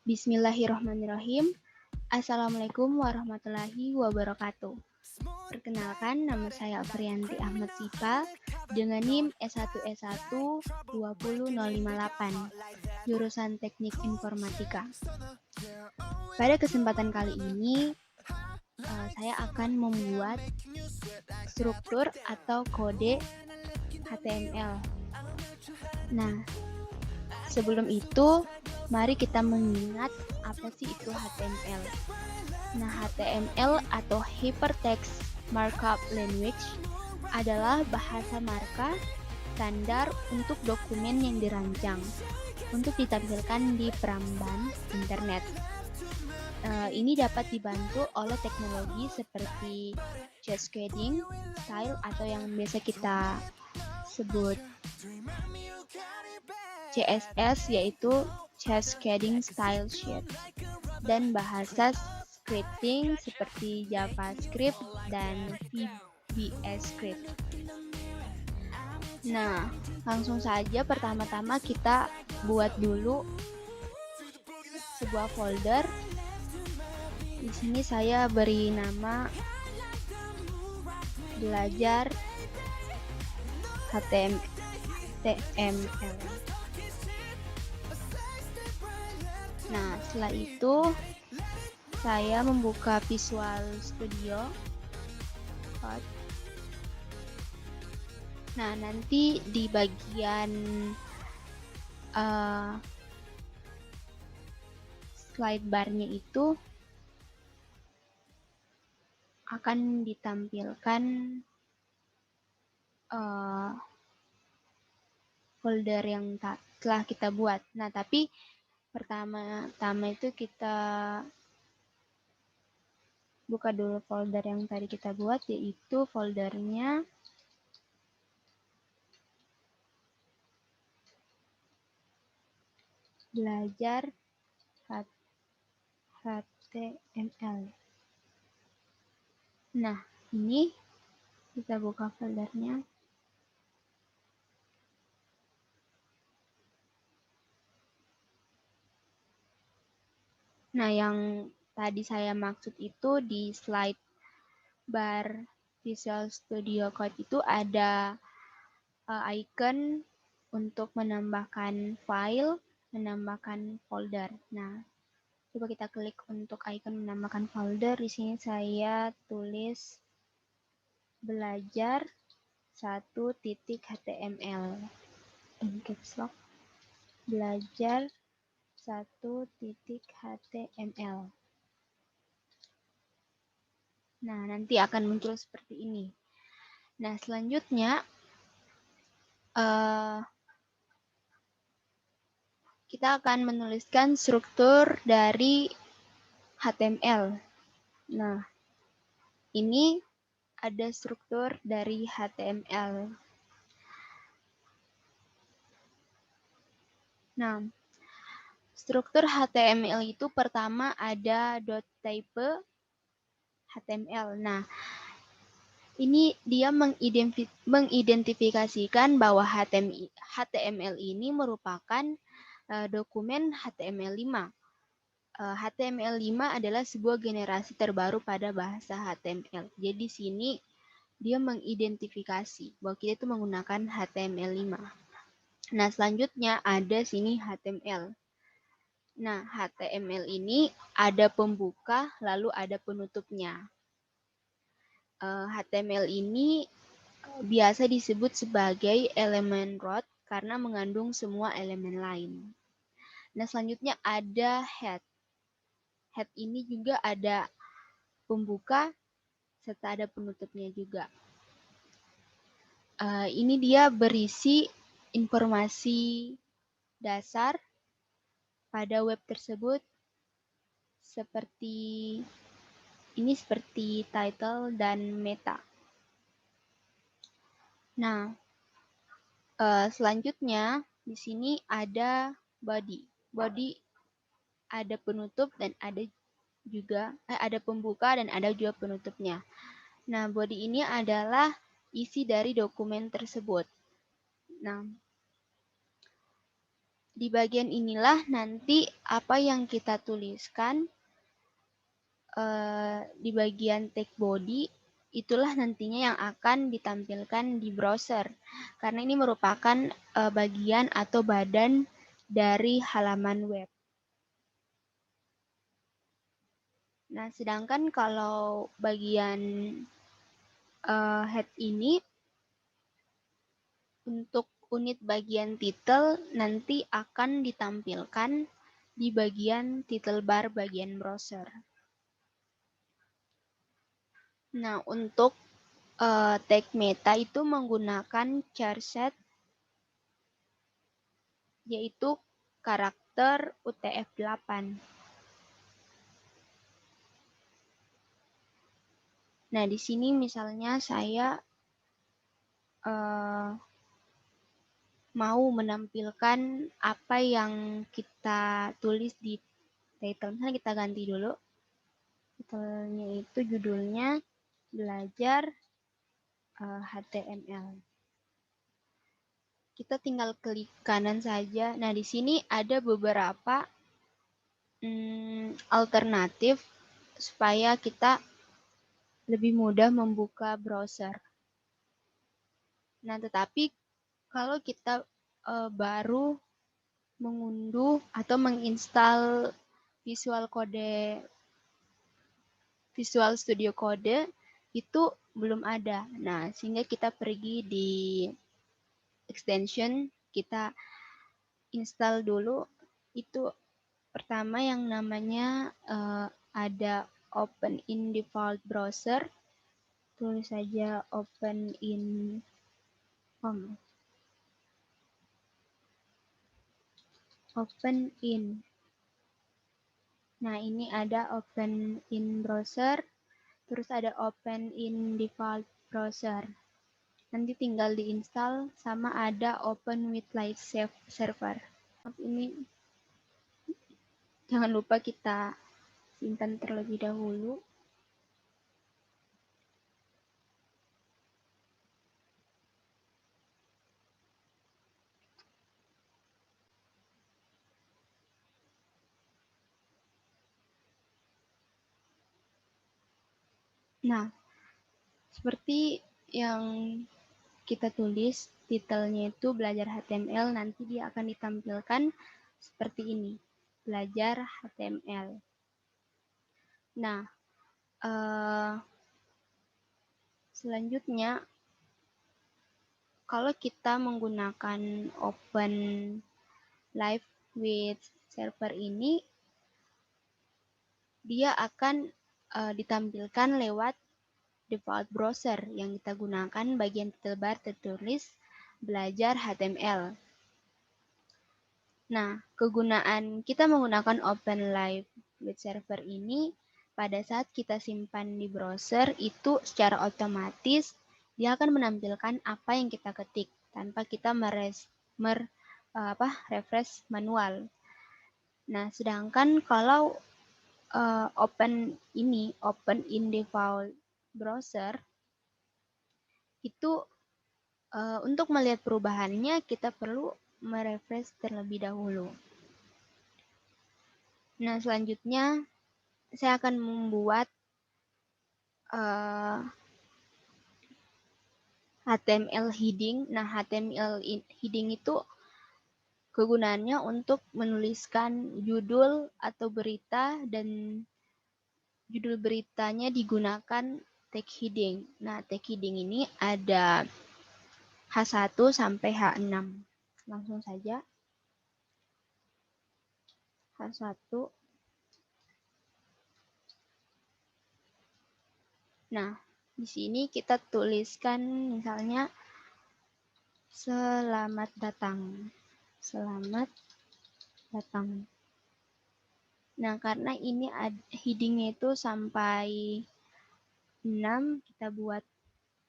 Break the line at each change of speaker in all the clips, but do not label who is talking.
Bismillahirrahmanirrahim. Assalamualaikum warahmatullahi wabarakatuh. Perkenalkan, nama saya Afrianti Ahmad Sipa dengan NIM S1S1 20058, jurusan Teknik Informatika. Pada kesempatan kali ini, saya akan membuat struktur atau kode HTML. Nah, sebelum itu, mari kita mengingat apa sih itu HTML. Nah, HTML atau Hypertext Markup Language adalah bahasa marka standar untuk dokumen yang dirancang untuk ditampilkan di peramban internet. Ini dapat dibantu oleh teknologi seperti cascading style atau yang biasa kita sebut CSS, yaitu Cascading Style Sheet, dan bahasa scripting seperti JavaScript dan VBA Script. Nah, langsung saja pertama-tama kita buat dulu sebuah folder. Di sini saya beri nama belajar HTML. Nah, setelah itu saya membuka Visual Studio Code. Nah, nanti di bagian slide bar-nya itu akan ditampilkan folder yang telah kita buat. Nah, tapi pertama-tama itu kita buka dulu folder yang tadi kita buat, yaitu foldernya belajar HTML. Nah, ini kita buka foldernya. Nah, yang tadi saya maksud itu di slide bar Visual Studio Code itu ada icon untuk menambahkan file, menambahkan folder. Nah, coba kita klik untuk icon menambahkan folder. Di sini saya tulis belajar 1.html. In caps lock. Belajar 1.html. Nah, nanti akan muncul seperti ini. Nah, selanjutnya kita akan menuliskan struktur dari HTML. Nah, ini ada struktur dari HTML. Nah, struktur HTML itu pertama ada .type HTML. Nah, ini dia mengidentifikasikan bahwa HTML ini merupakan dokumen HTML5. HTML5 adalah sebuah generasi terbaru pada bahasa HTML. Jadi di sini dia mengidentifikasi bahwa kita itu menggunakan HTML5. Nah, selanjutnya ada sini HTML. Nah, HTML ini ada pembuka lalu ada penutupnya. HTML ini biasa disebut sebagai elemen root karena mengandung semua elemen lain. Nah, selanjutnya ada head. Head ini juga ada pembuka serta ada penutupnya juga. Ini dia berisi informasi dasar pada web tersebut seperti title dan meta. Nah, selanjutnya di sini ada body. Body ada penutup dan ada pembuka dan ada juga penutupnya. Nah, body ini adalah isi dari dokumen tersebut. Nah, Di bagian inilah nanti apa yang kita tuliskan di bagian text body itulah nantinya yang akan ditampilkan di browser. Karena ini merupakan bagian atau badan dari halaman web. Nah, sedangkan kalau bagian head ini untuk unit bagian title nanti akan ditampilkan di bagian title bar bagian browser. Nah, untuk tag meta itu menggunakan char set yaitu karakter UTF-8. Nah, di sini misalnya saya mau menampilkan apa yang kita tulis di title. Misalnya kita ganti dulu. Title-nya itu judulnya belajar HTML. Kita tinggal klik kanan saja. Nah, di sini ada beberapa alternatif supaya kita lebih mudah membuka browser. Nah, tetapi kalau kita baru mengunduh atau menginstal Visual Studio Code itu belum ada. Nah, sehingga kita pergi di extension, kita install dulu. Itu pertama yang namanya ada Open in Default Browser. Tulis saja Open in Open in. Nah, ini ada Open in Browser, terus ada Open in Default Browser. Nanti tinggal diinstal, sama ada Open with Live Server. Ini jangan lupa kita simpan terlebih dahulu. Nah, seperti yang kita tulis, titelnya itu belajar HTML, nanti dia akan ditampilkan seperti ini, belajar HTML. Nah, selanjutnya, kalau kita menggunakan Open Live with Server ini, dia akan ditampilkan lewat default browser yang kita gunakan bagian title bar tertulis belajar HTML. Nah, kegunaan kita menggunakan Open Live with Server ini pada saat kita simpan di browser itu secara otomatis dia akan menampilkan apa yang kita ketik tanpa kita refresh manual. Nah, sedangkan kalau Open in Default Browser, itu untuk melihat perubahannya kita perlu merefresh terlebih dahulu. Nah, selanjutnya saya akan membuat HTML heading. Nah, HTML heading itu kegunaannya untuk menuliskan judul atau berita, dan judul beritanya digunakan tag heading. Nah, tag heading ini ada H1 sampai H6. Langsung saja. H1. Nah, di sini kita tuliskan misalnya selamat datang. Selamat datang. Nah, karena ini headingnya itu sampai 6, kita buat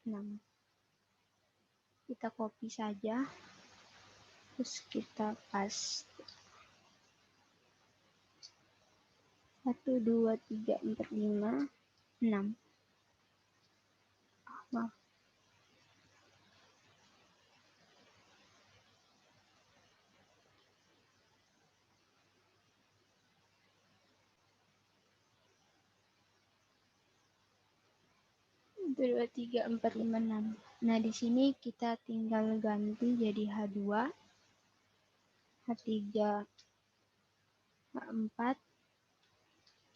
6. Kita copy saja. Terus kita paste. 1, 2, 3, 4, 5, 6. Maaf. 1, 2, 3, 4, 5, 6. Nah, di sini kita tinggal ganti jadi H2, H3, H4,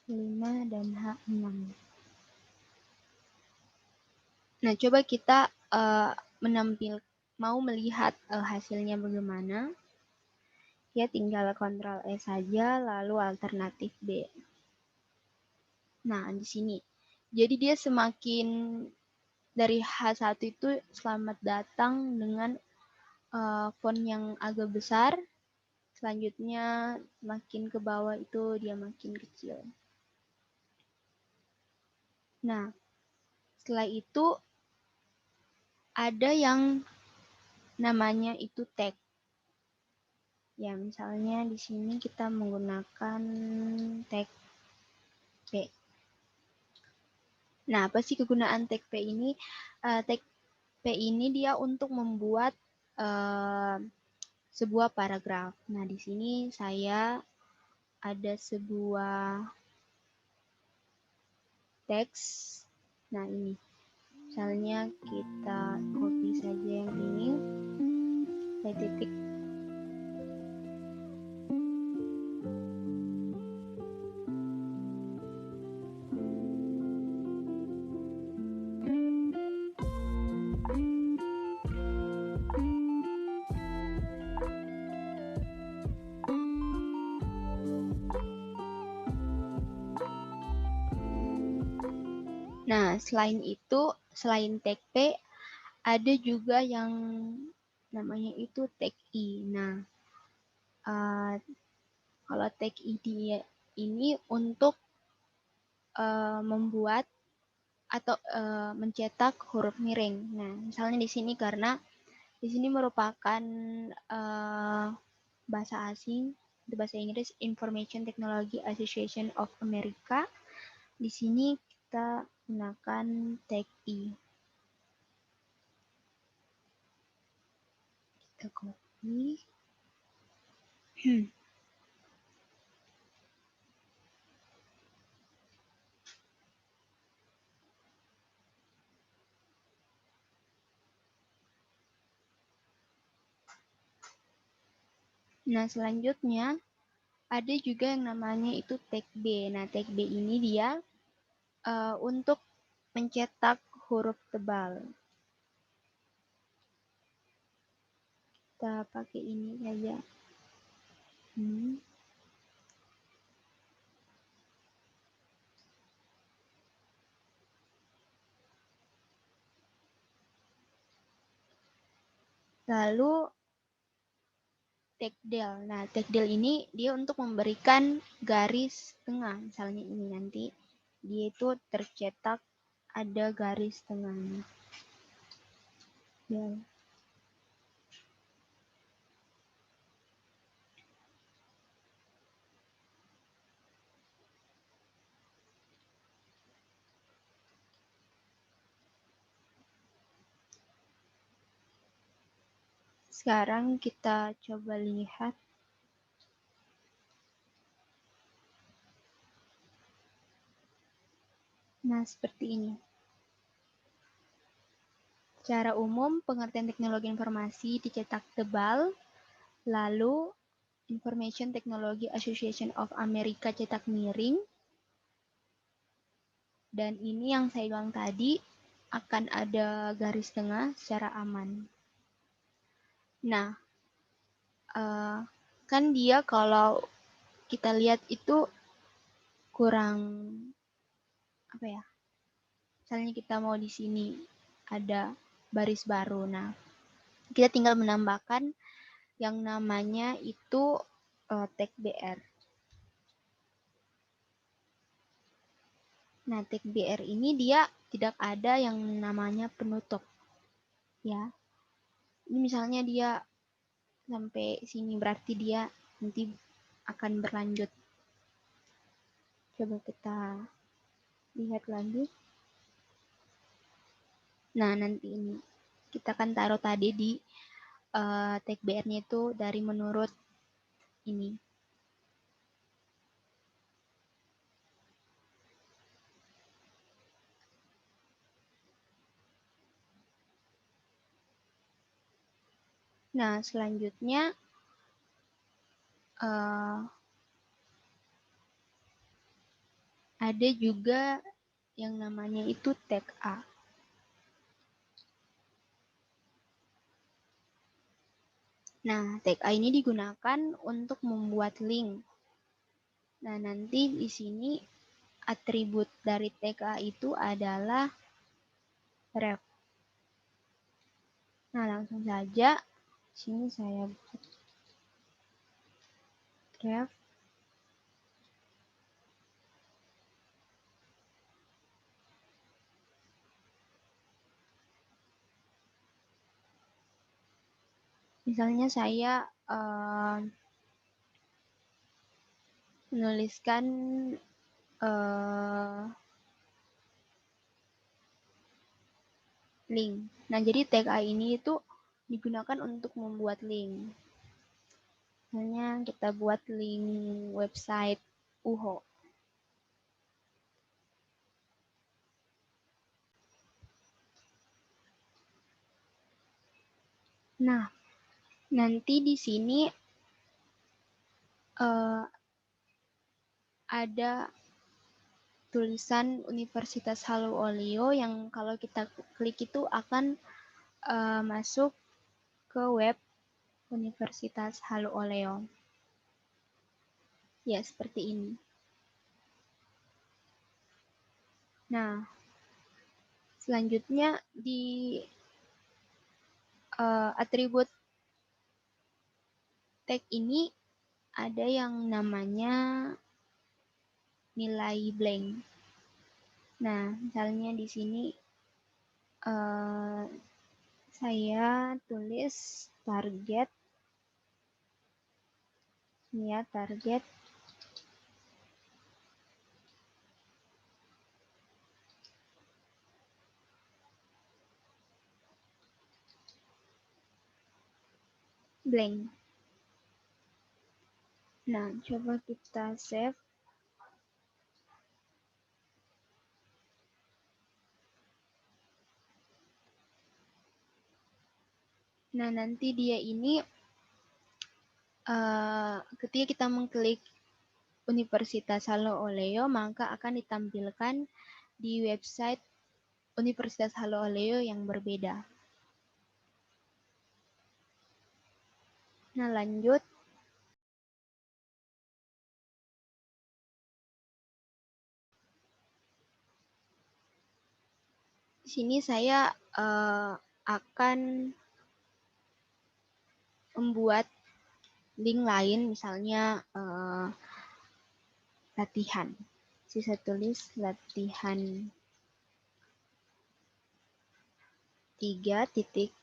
5, dan H6. Nah, coba kita mau melihat hasilnya bagaimana. Ya, tinggal Ctrl S saja, lalu alternatif B. Nah, di sini. Jadi dia semakin dari H1 itu selamat datang dengan font yang agak besar. Selanjutnya makin ke bawah itu dia makin kecil. Nah, setelah itu ada yang namanya itu tag. Ya, misalnya di sini kita menggunakan tag P. Nah, apa sih kegunaan tag P ini? Tag P ini dia untuk membuat sebuah paragraf. Nah, di sini saya ada sebuah teks. Nah, ini. Misalnya kita copy saja yang ini. Saya titik. Nah, selain itu, selain tag P, ada juga yang namanya itu tag I. Nah, kalau tag I ini untuk membuat atau mencetak huruf miring. Nah, misalnya di sini karena di sini merupakan bahasa asing, itu bahasa Inggris, Information Technology Association of America. Di sini kita gunakan tag I. Kita copy. Nah, selanjutnya ada juga yang namanya itu tag B. Nah, tag B ini dia untuk mencetak huruf tebal. Kita pakai ini saja. Lalu tagdel. Nah, tagdel ini dia untuk memberikan garis tengah. Misalnya ini nanti dia itu tercetak ada garis tengahnya. Ya. Sekarang kita coba lihat. Nah, seperti ini. Secara umum, pengertian teknologi informasi dicetak tebal, lalu Information Technology Association of America cetak miring, dan ini yang saya bilang tadi akan ada garis tengah secara aman. Nah, kan dia kalau kita lihat itu kurang apa ya? Misalnya kita mau di sini ada baris baru. Nah, kita tinggal menambahkan yang namanya itu tag BR. Nah, tag BR ini dia tidak ada yang namanya penutup. Ya. Ini misalnya dia sampai sini berarti dia nanti akan berlanjut. Coba kita lihat lagi. Nah, nanti ini kita akan taruh tadi di tag BR-nya itu dari menurut ini. Nah, selanjutnya ada juga yang namanya itu tag A. Nah, tag A ini digunakan untuk membuat link. Nah, nanti di sini atribut dari tag A itu adalah ref. Nah, langsung saja sini saya buat ref. Misalnya saya menuliskan link. Nah, jadi tag A ini itu digunakan untuk membuat link. Misalnya kita buat link website UHO. Nah, nanti di sini ada tulisan Universitas Halu Oleo yang kalau kita klik itu akan masuk ke web Universitas Halu Oleo. Ya, seperti ini. Nah, selanjutnya di atribut tag ini ada yang namanya nilai blank. Nah, misalnya di sini saya tulis target, ini ya target blank. Nah, coba kita save. Nah, nanti dia ini ketika kita mengklik Universitas Halu Oleo, maka akan ditampilkan di website Universitas Halu Oleo yang berbeda. Nah, lanjut. Di sini saya akan membuat link lain, misalnya latihan. Saya tulis latihan 3.html.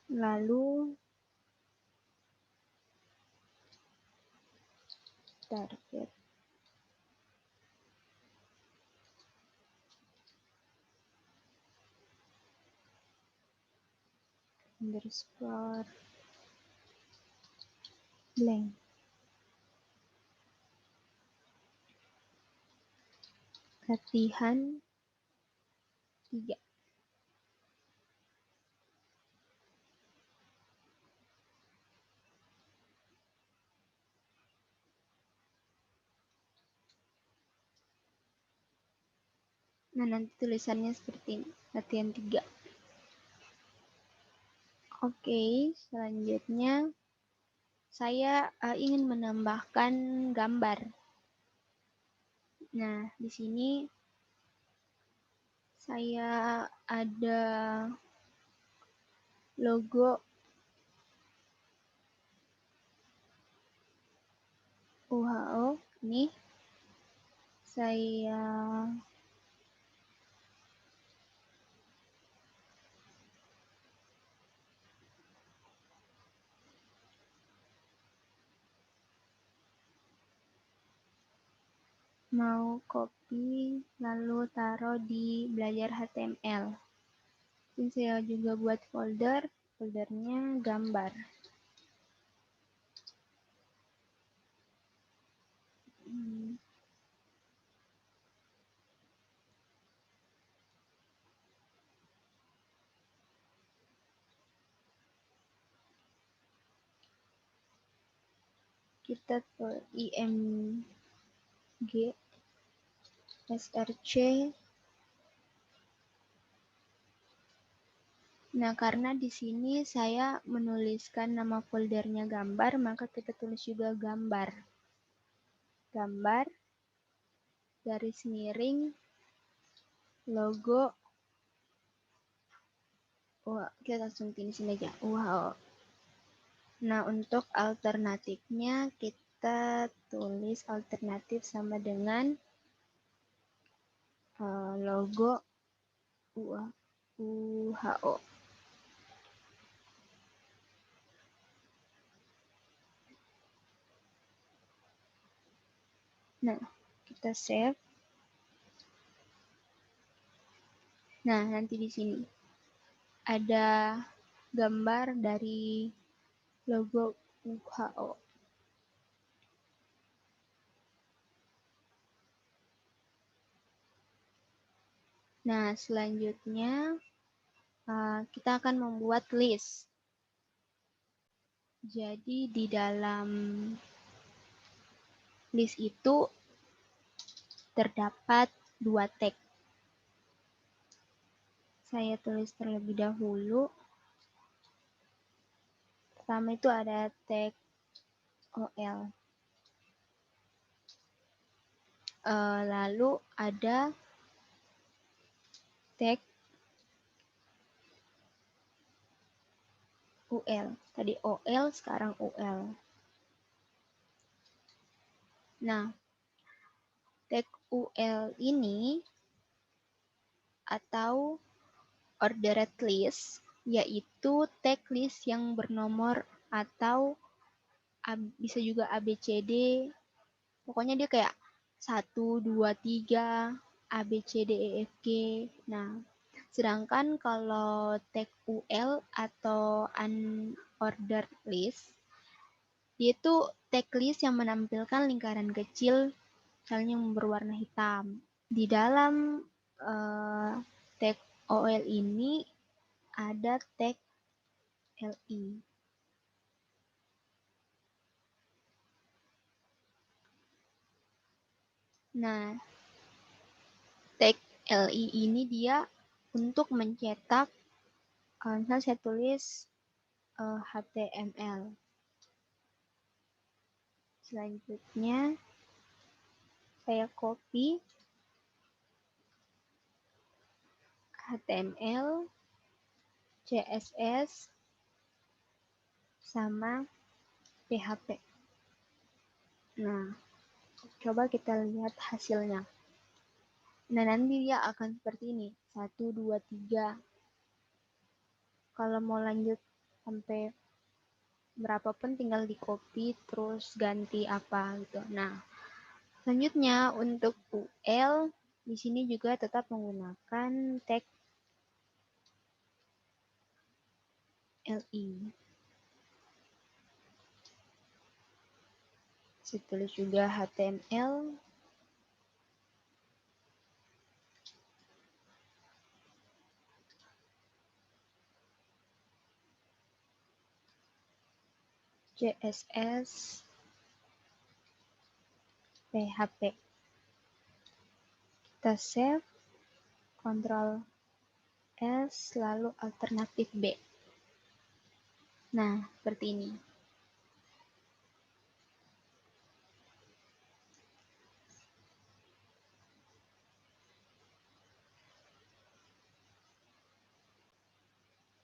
Lalu target underscore blank. Latihan 3. Nah, nanti tulisannya seperti ini, latihan 3. Oke, selanjutnya saya ingin menambahkan gambar. Nah, di sini saya ada logo UHO. Ini saya mau copy lalu taruh di belajar HTML. Ini saya juga buat foldernya gambar. kita tulis img src. Nah, karena di sini saya menuliskan nama foldernya gambar, maka kita tulis juga gambar. Gambar, garis miring, logo. Wah, kita langsung di sini aja. Wow. Nah, untuk alternatifnya kita tulis alternatif sama dengan logo UHO. Nah, kita save. Nah, nanti di sini ada gambar dari logo UHO. Nah, selanjutnya kita akan membuat list. Jadi di dalam list itu terdapat 2 tag. Saya tulis terlebih dahulu. Pertama itu ada tag OL. Lalu ada tag UL. Tadi OL, sekarang UL. Nah, tag UL ini atau ordered list yaitu tag list yang bernomor atau bisa juga ABCD. Pokoknya dia kayak 1, 2, 3, ABCDEFG. Nah, sedangkan kalau tag UL atau unordered list, dia itu tag list yang menampilkan lingkaran kecil, misalnya yang berwarna hitam. Di dalam tag OL ini ada tag LI. Nah, tag LI ini dia untuk mencetak, misalnya saya tulis HTML. Selanjutnya, saya copy HTML, CSS, sama PHP. Nah, coba kita lihat hasilnya. Nah, nanti dia akan seperti ini. 1, 2, 3. Kalau mau lanjut sampai berapapun tinggal di copy terus ganti apa gitu. Nah, selanjutnya untuk UL di sini juga tetap menggunakan tag LI. Saya tulis juga HTML, CSS, PHP. Kita save, Ctrl S, lalu alternatif B. Nah, seperti ini.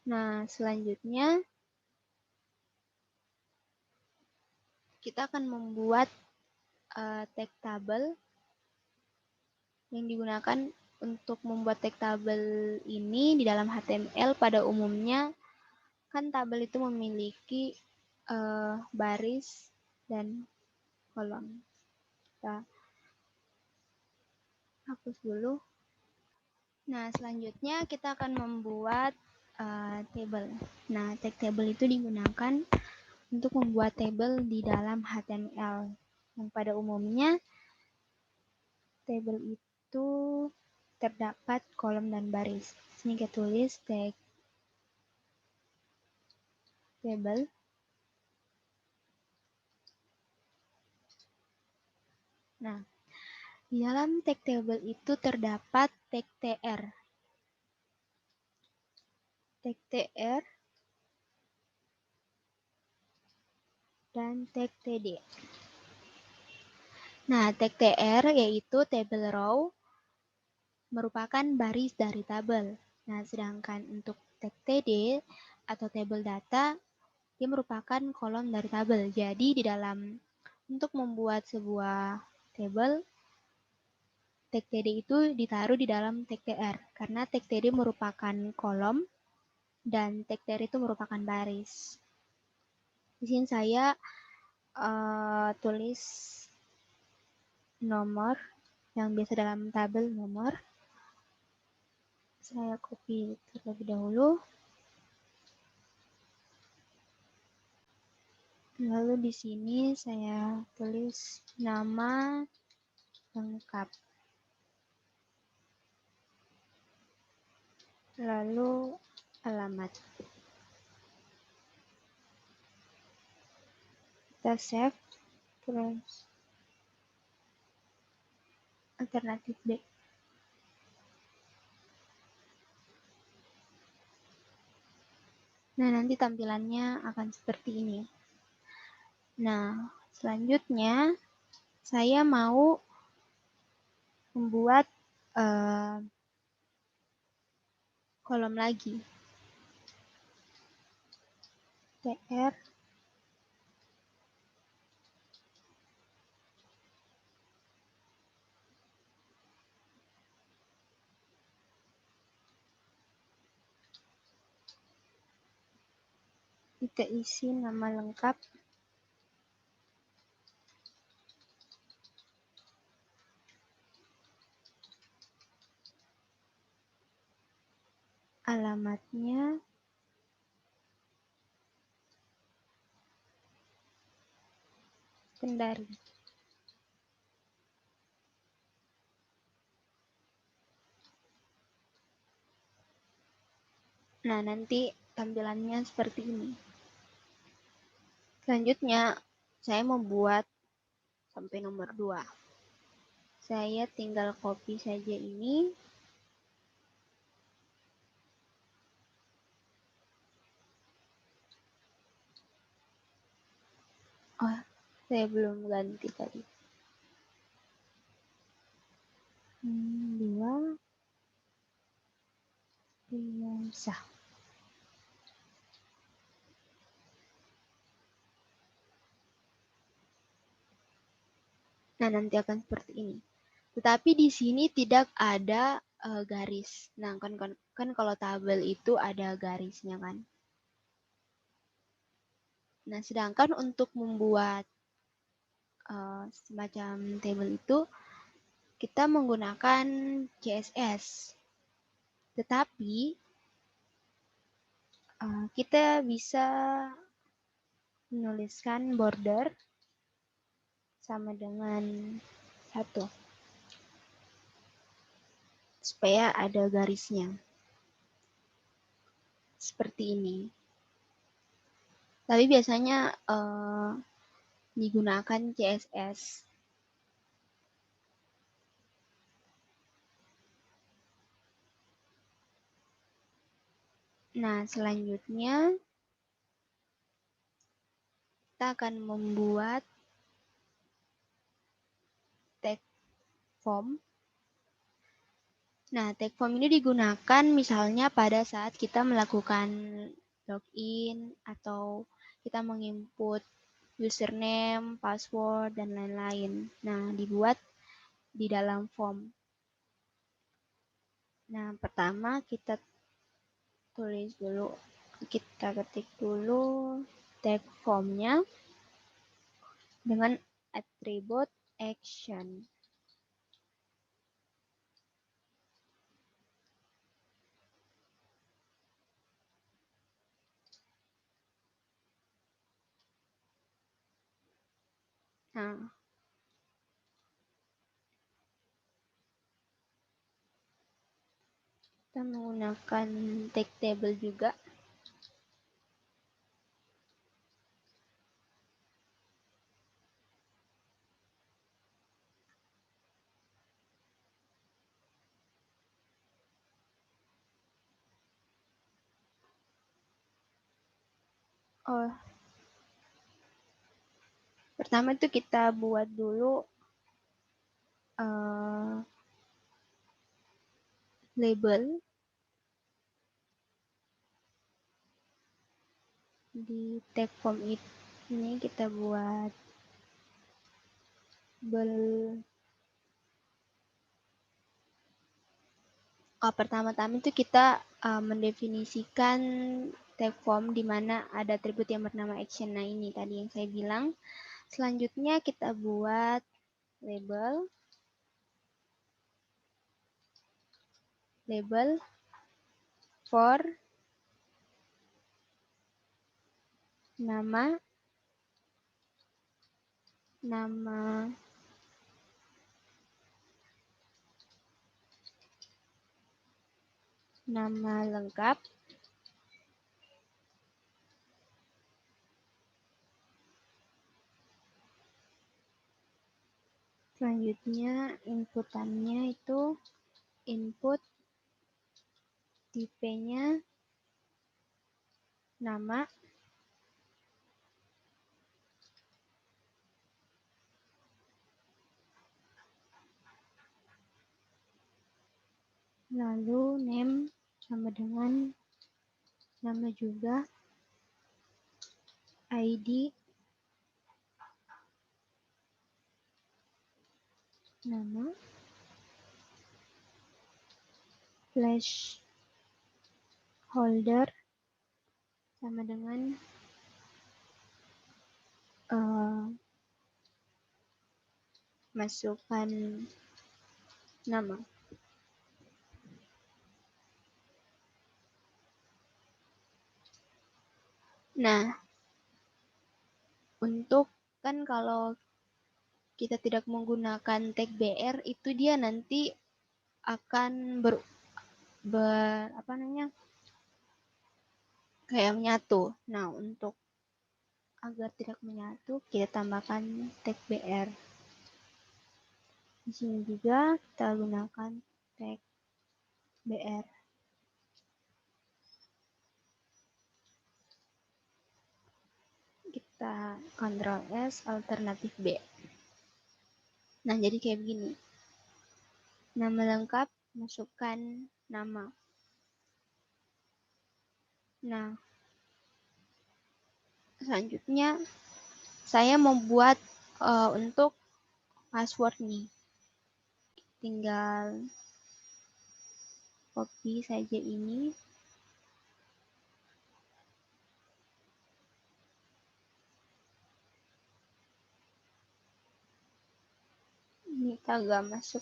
Nah, selanjutnya kita akan membuat tag tabel yang digunakan untuk membuat tag tabel ini di dalam HTML pada umumnya kan tabel itu memiliki baris dan kolom. Kita hapus dulu. Nah, selanjutnya kita akan membuat table. Nah, tag table itu digunakan untuk membuat table di dalam HTML. Yang pada umumnya table itu terdapat kolom dan baris. Sini kita tulis tag table. Nah, di dalam tag table itu terdapat tag tr. Tag tr dan tag td. Nah, tag tr yaitu table row merupakan baris dari tabel. Nah, sedangkan untuk tag td atau table data, dia merupakan kolom dari tabel. Jadi, di dalam untuk membuat sebuah table, tag td itu ditaruh di dalam tag tr, karena tag td merupakan kolom dan tag tr itu merupakan baris. Di sini saya tulis nomor yang biasa dalam tabel nomor. Saya copy terlebih dahulu. Lalu di sini saya tulis nama lengkap. Lalu alamat. Kita save, terus alternatif B. Nah, nanti tampilannya akan seperti ini. Nah, selanjutnya saya mau membuat kolom lagi. TR kita isi nama lengkap, alamatnya, Kendari. Nah, nanti tampilannya seperti ini. Selanjutnya, saya membuat sampai nomor 2. Saya tinggal copy saja ini. Oh, saya belum ganti tadi. 2 biasa. Nah, nanti akan seperti ini. Tetapi di sini tidak ada garis. Nah, kan kalau tabel itu ada garisnya kan. Nah, sedangkan untuk membuat semacam table itu, kita menggunakan CSS. Tetapi kita bisa menuliskan border sama dengan 1 supaya ada garisnya seperti ini. Tapi biasanya digunakan CSS. Nah, selanjutnya kita akan membuat tag form. Nah, tag form ini digunakan misalnya pada saat kita melakukan login atau kita menginput username, password, dan lain-lain. Nah, dibuat di dalam form. Nah, pertama kita tulis dulu, kita ketik dulu tag formnya dengan atribut action. Nah, kita menggunakan tag table juga. Oh, pertama itu kita buat dulu label di tag form ini. Kita buat pertama-tama itu kita mendefinisikan tag form di mana ada atribut yang bernama action. Nah, ini tadi yang saya bilang. Selanjutnya kita buat label for nama lengkap, selanjutnya inputannya itu input tipenya nama, lalu name sama dengan nama juga, ID nama, flash holder sama dengan masukkan nama. Nah, untuk kan kalau kita tidak menggunakan tag BR itu dia nanti akan kayak menyatu. Nah, untuk agar tidak menyatu, kita tambahkan tag BR. Di sini juga kita gunakan tag BR. Kita Ctrl S, alternatif B. Nah, jadi kayak begini. Nama lengkap, masukkan nama. Nah, selanjutnya saya membuat untuk password nih. Tinggal copy saja ini. Ini kagak masuk.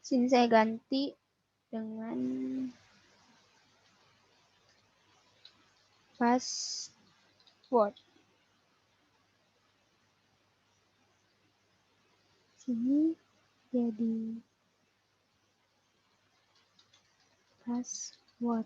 Sini saya ganti dengan password. Sini jadi password.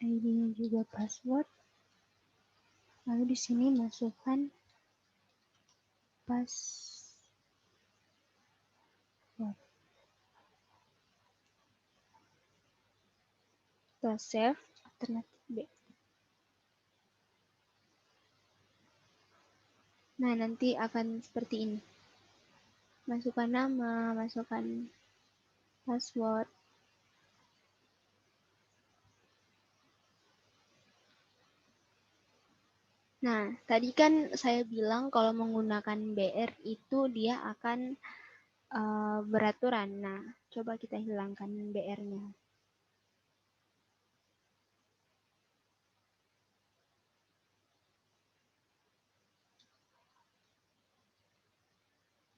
ID-nya juga password. Lalu di sini masukkan password. Kita save, alternatif B. Nah, nanti akan seperti ini. Masukkan nama, masukkan password. Nah, tadi kan saya bilang kalau menggunakan BR itu dia akan beraturan. Nah, coba kita hilangkan BR-nya.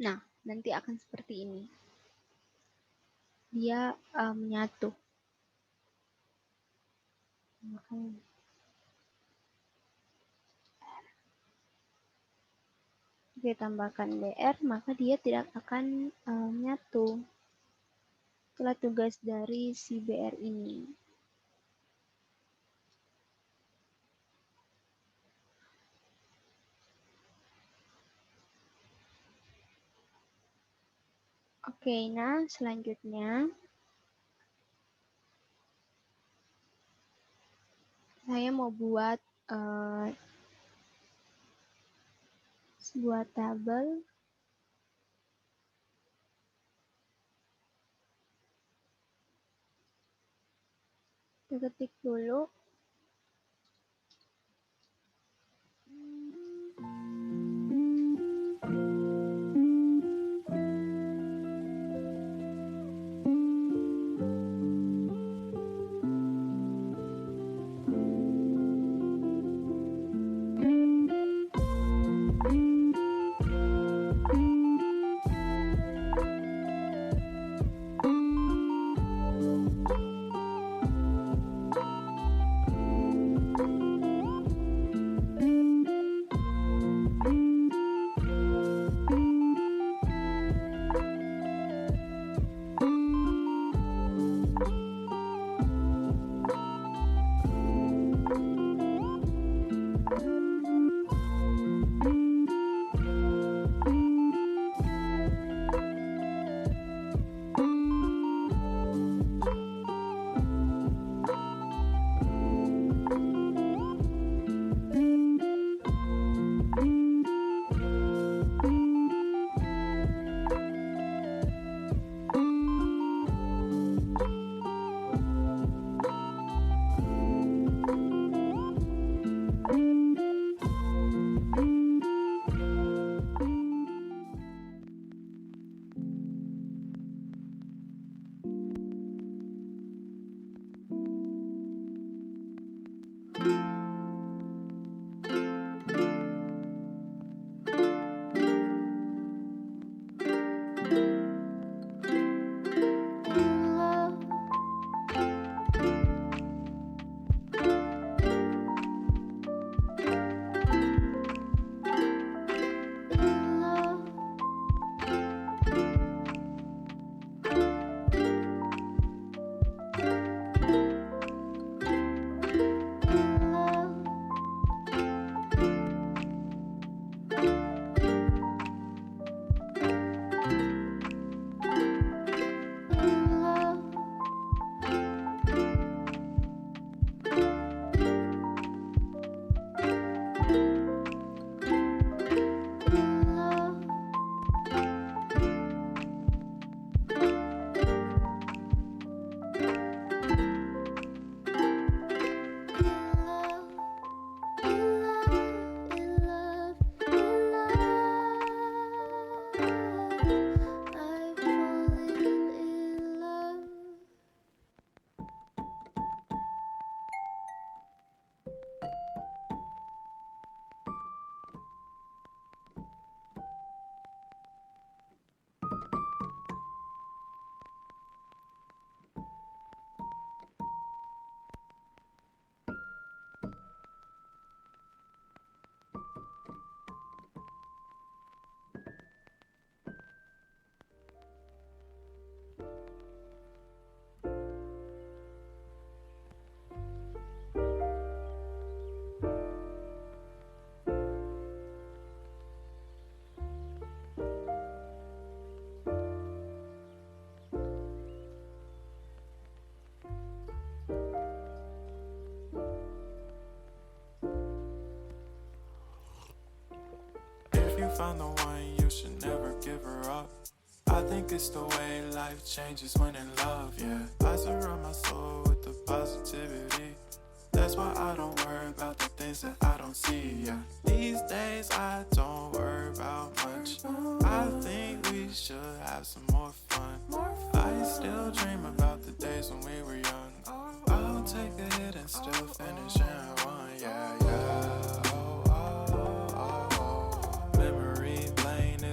Nah, nanti akan seperti ini. Dia menyatu. Ditambahkan BR, maka dia tidak akan nyatu. Itulah tugas dari si BR ini. Oke, nah selanjutnya saya mau buat sebuah tabel kita ketik dulu
Find the one, you should never give her up. I think it's the way life changes when in love, yeah. I surround my soul with the positivity. That's why I don't worry about the things that I don't see, yeah. These days I don't worry about much. I think we should have some more fun. I still dream about the days when we were young. I'll take a hit and still finish and one, yeah, yeah.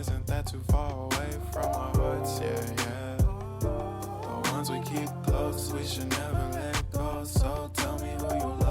Isn't that too far away from our hearts, yeah, yeah. The ones we keep close, we should never let go. So tell me who you love.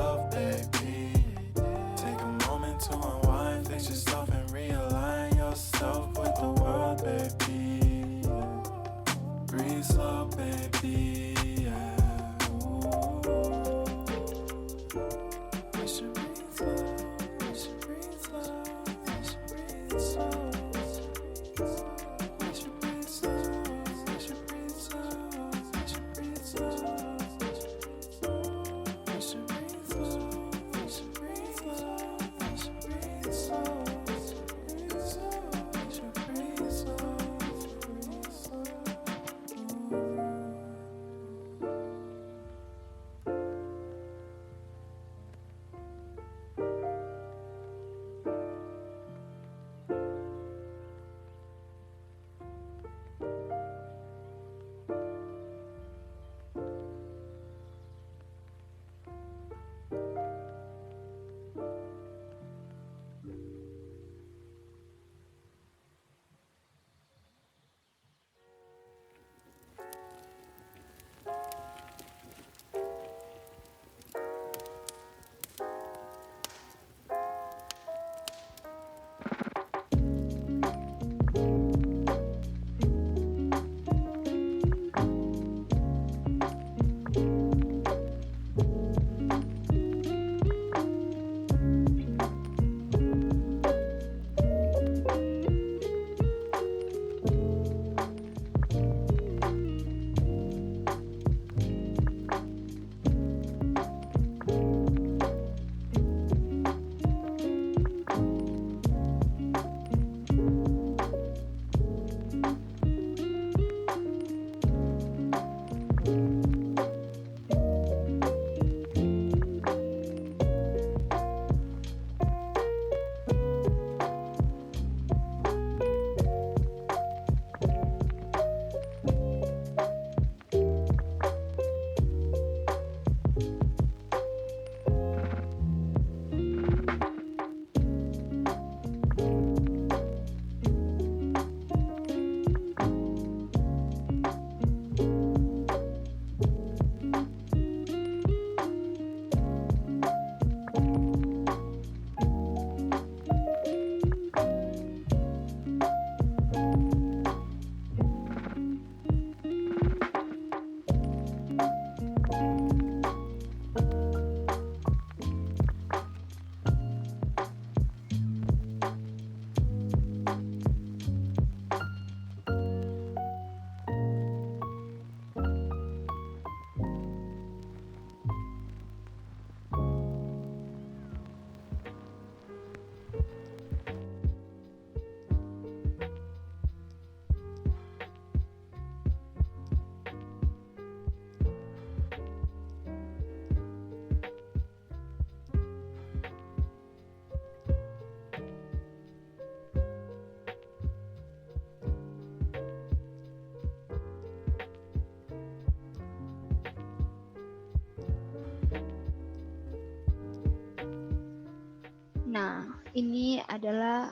ini adalah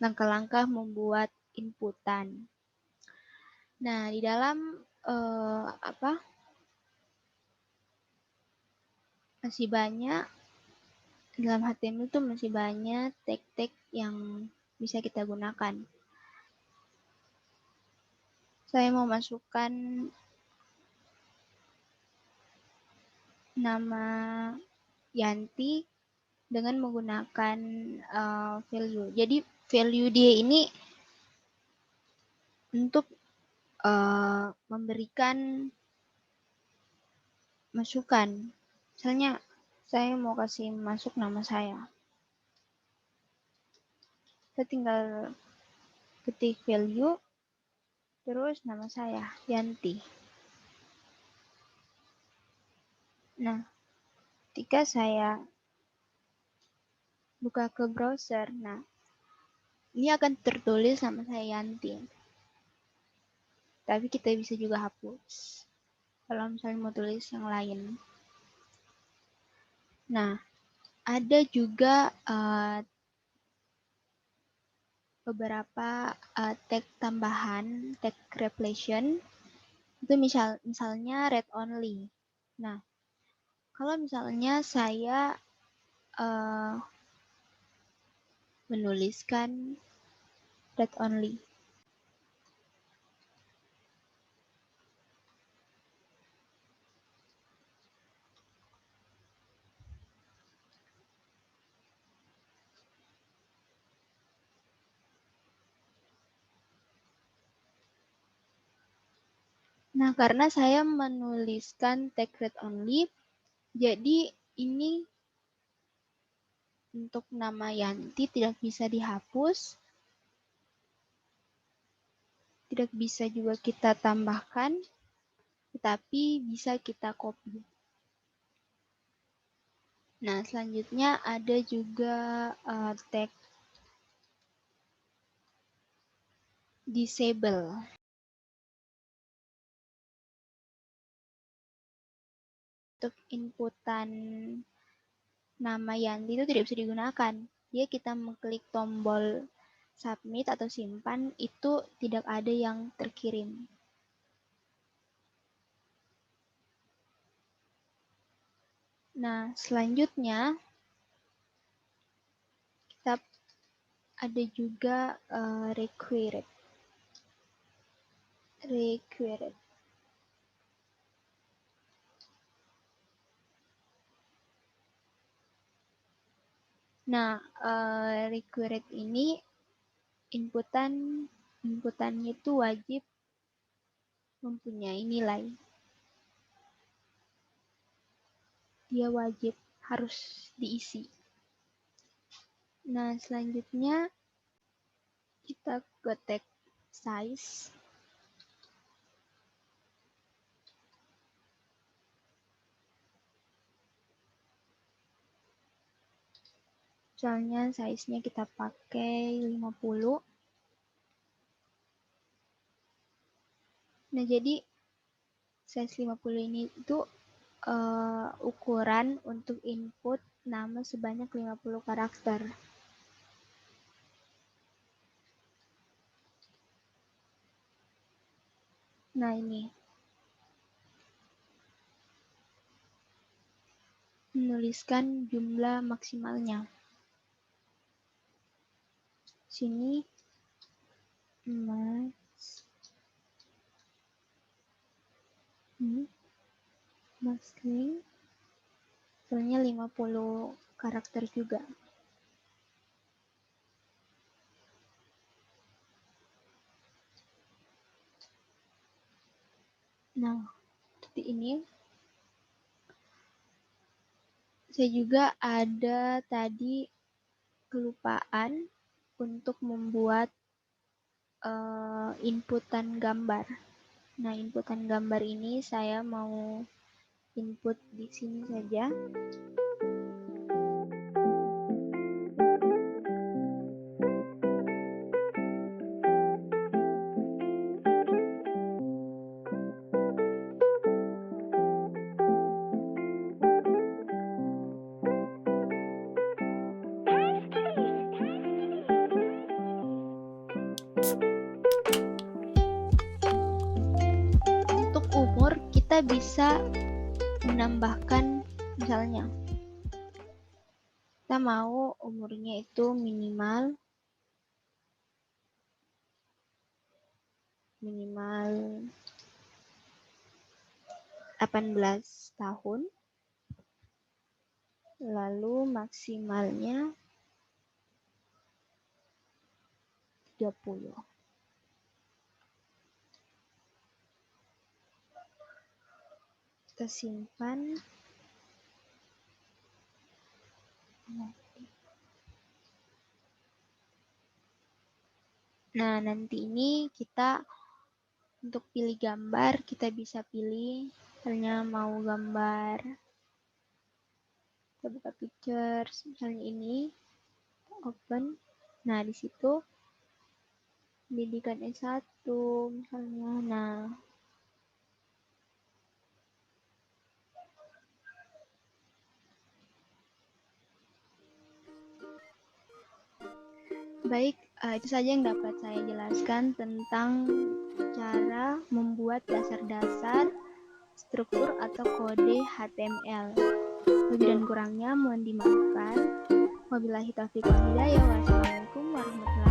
langkah-langkah membuat inputan. Nah, di dalam masih banyak dalam HTML itu masih banyak tag-tag yang bisa kita gunakan. Saya mau masukkan nama Yanti dengan menggunakan value. Jadi value dia ini untuk memberikan masukan. Misalnya saya mau kasih masuk nama saya. Saya tinggal ketik value, terus nama saya, Yanti. Nah, ketika saya buka ke browser, nah, ini akan tertulis nama saya Yanti. Tapi kita bisa juga hapus. Kalau misalnya mau tulis yang lain. Nah, ada juga beberapa tag tambahan, tag repletion. Itu misalnya read only. Nah, kalau misalnya saya menuliskan read only. Nah, karena saya menuliskan tag read only, jadi ini untuk nama Yanti tidak bisa dihapus, tidak bisa juga kita tambahkan, tetapi bisa kita copy. Nah, selanjutnya ada juga tag disable. Untuk inputan nama Yanti itu tidak bisa digunakan. Dia kita mengklik tombol submit atau simpan, itu tidak ada yang terkirim. Nah, selanjutnya kita ada juga required. Nah, required ini inputannya itu wajib mempunyai nilai. Dia wajib harus diisi. Nah, selanjutnya kita ke tag size. Misalnya size-nya kita pakai 50. Nah, jadi size 50 ini itu ukuran untuk input nama sebanyak 50 karakter. Nah, ini menuliskan jumlah maksimalnya. Sini masking soalnya 50 karakter juga. Nah, seperti ini. Saya juga ada tadi kelupaan untuk membuat inputan gambar. Nah, inputan gambar ini saya mau input di sini saja. kita bisa menambahkan, misalnya kita mau umurnya itu minimal 18 tahun, lalu maksimalnya 30. Kita simpan. Nah, nanti ini kita untuk pilih gambar, kita bisa pilih misalnya mau gambar, kita buka pictures, misalnya ini, open. Nah, di situ pendidikan S1 misalnya. Nah, baik, itu saja yang dapat saya jelaskan tentang cara membuat dasar-dasar struktur atau kode HTML. Lebih dan kurangnya mohon dimaafkan. Wabillahi taufiq wal hidayah. Wassalamualaikum warahmatullahi wabarakatuh.